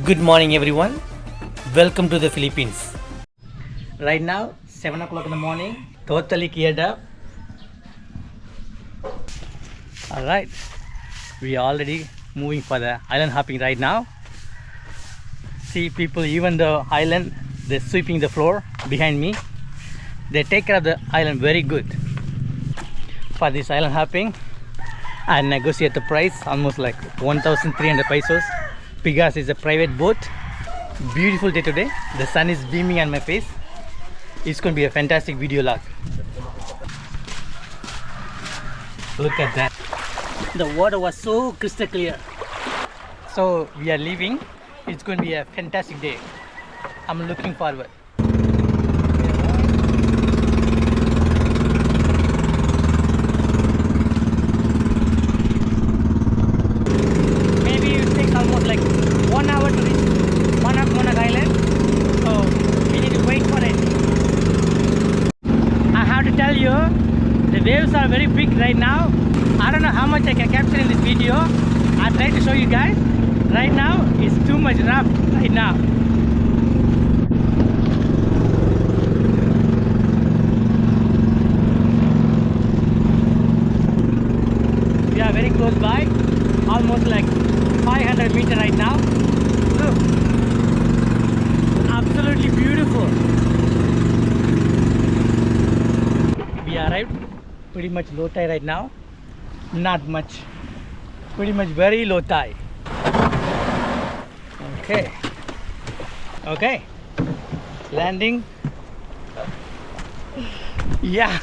Good morning everyone. Welcome to the Philippines. Right now 7 o'clock in the morning. Totally cleared up. Alright. We are already moving for the island hopping right now. See people, even the island, they're sweeping the floor behind me. They take care of the island very good. For this island hopping, I negotiate the price almost like 1,300 pesos because it's a private boat. Beautiful day today. The sun is beaming on my face. It's going to be a fantastic video log. Look at that. The water was so crystal clear. So we are leaving. It's going to be a fantastic day. I'm looking forward. Maybe it takes almost like 1 hour to reach Manak Island. So we need to wait for it. I have to tell you, the waves are very big right now. I don't know how much I can capture in this video. I'll try to show you guys. Right now, it's too much rough right now. We are very close by, almost like 500 meters right now. Look, absolutely beautiful. We arrived pretty much low tide right now. Not much, pretty much very low tide. Okay, landing. Yeah,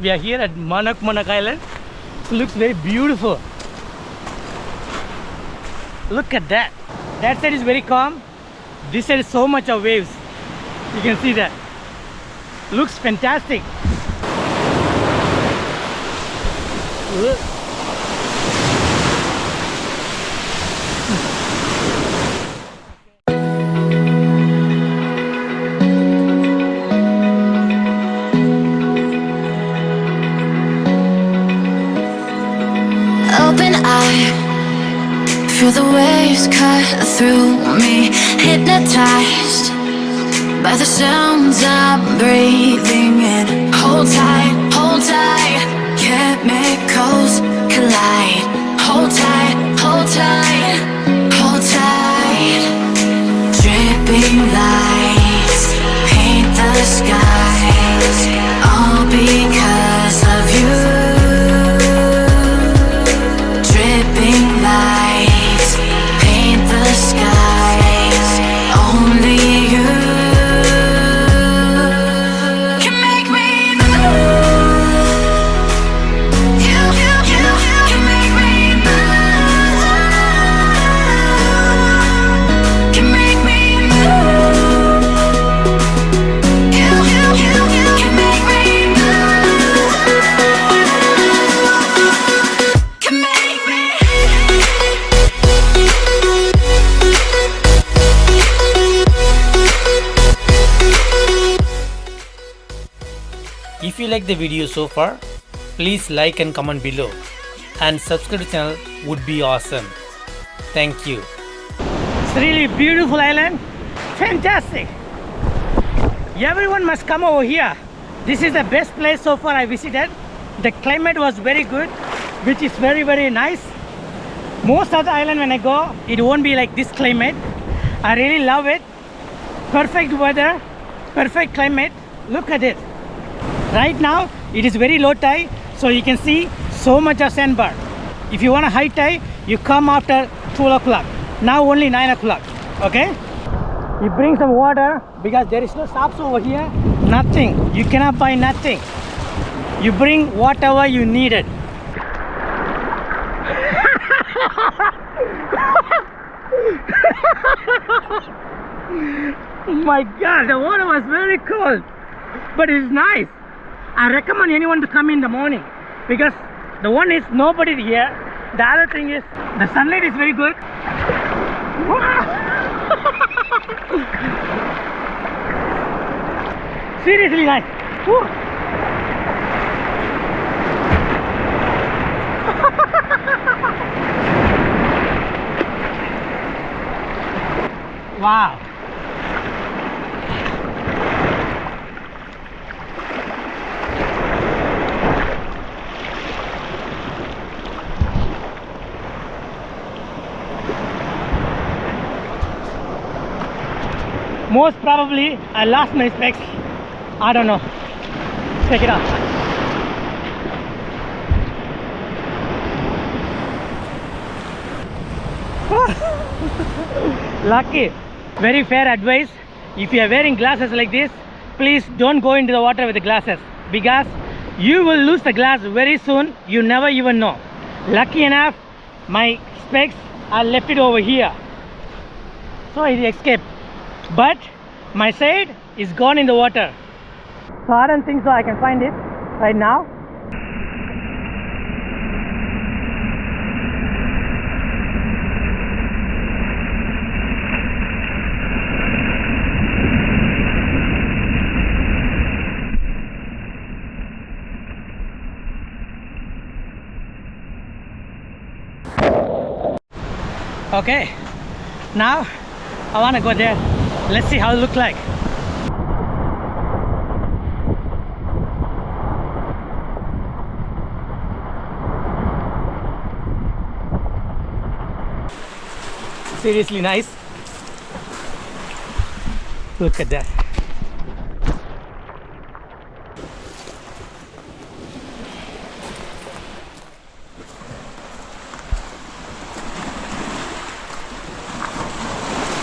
we are here at Manak Island. It looks very beautiful. Look at that. That side is very calm. This side is so much of waves. You can see that. Looks fantastic. Look. Open eye, feel the waves cut through me. Hypnotized by the sounds I'm breathing in. Hold tight, chemicals collide. Hold tight, hold tight, hold tight. Dripping lights paint the skies, all because of you. Lights paint the skies. Only you can make me move. You can make me move. Can make me move. You can make me move. Can make me. If you like the video so far, please like and comment below, and subscribe to the channel would be awesome. Thank you. It's really beautiful island. Fantastic. Everyone must come over here. This is the best place so far I visited. The climate was very good, which is very nice. Most of the island when I go, it won't be like this climate. I really love it. Perfect weather, perfect climate. Look at it. Right now it is very low tide, so you can see so much of sandbar. If you want a high tide, you come after 12 o'clock. Now only 9 o'clock. Okay, you bring some water because there is no shops over here. Nothing, you cannot buy nothing. You bring whatever you needed. Oh my god, the water was very cold, but it's nice. I recommend anyone to come in the morning because the one is nobody here. The other thing is the sunlight is very good. Seriously nice. Woo. Wow. Most probably I lost my specs. I don't know. Check it out. Lucky. Very fair advice. If you are wearing glasses like this, please don't go into the water with the glasses, because you will lose the glass very soon. You never even know. Lucky enough, my specs, I left it over here, so it escaped. But my side is gone in the water. So I don't think so I can find it right now. Okay, now I want to go there. Let's see how it looks like. Seriously nice. Look at that.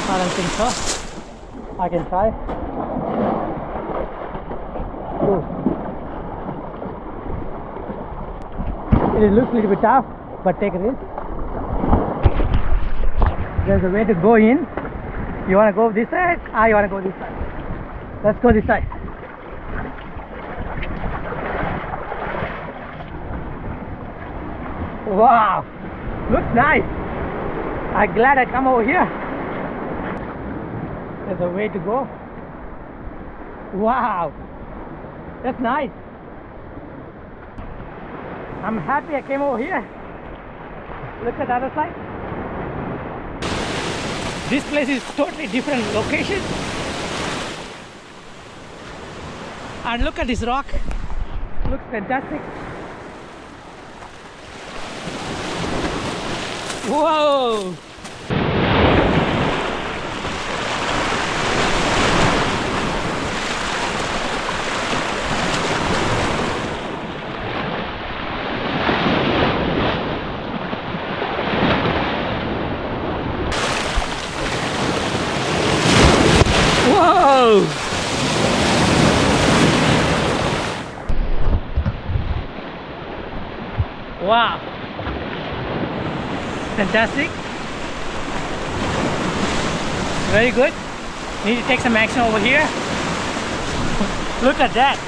I don't think so. I can try. Ooh. It looks a little bit tough, but take a risk. There's a way to go in. You want to go this side? You want to go this side? Let's go this side. Wow, looks nice. I'm glad I come over here. There's a way to go. Wow, that's nice. I'm happy I came over here. Look at the other side. This place is totally different location. And look at this rock. Looks fantastic. Whoa! Whoa! Wow! Fantastic. Very good. Need to take some action over here. Look at that.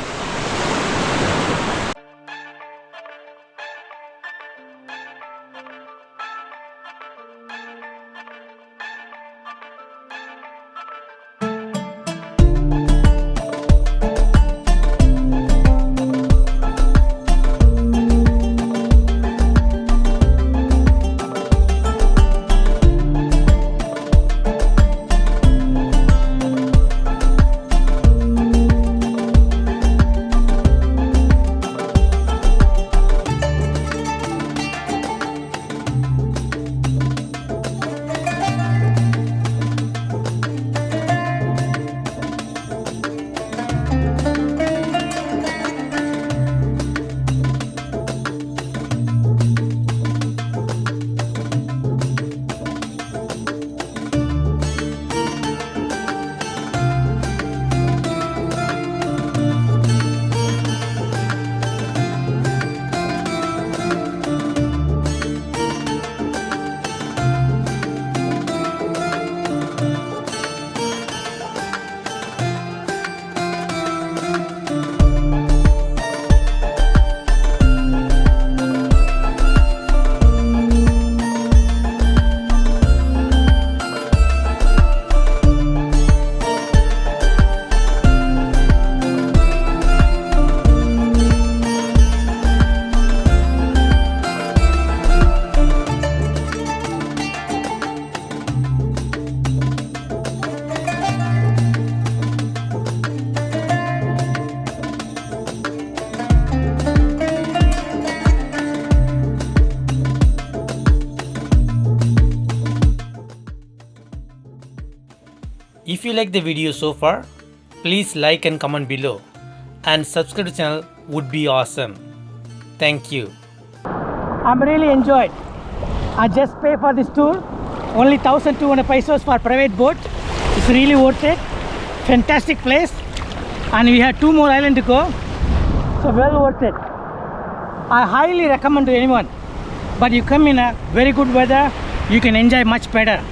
If you like the video so far, please like and comment below, and subscribe to the channel would be awesome. Thank you. I'm really enjoyed. I just pay for this tour. Only 1,200 pesos for private boat. It's really worth it. Fantastic place. And we have 2 more islands to go. So well worth it. I highly recommend to anyone. But you come in a very good weather, you can enjoy much better.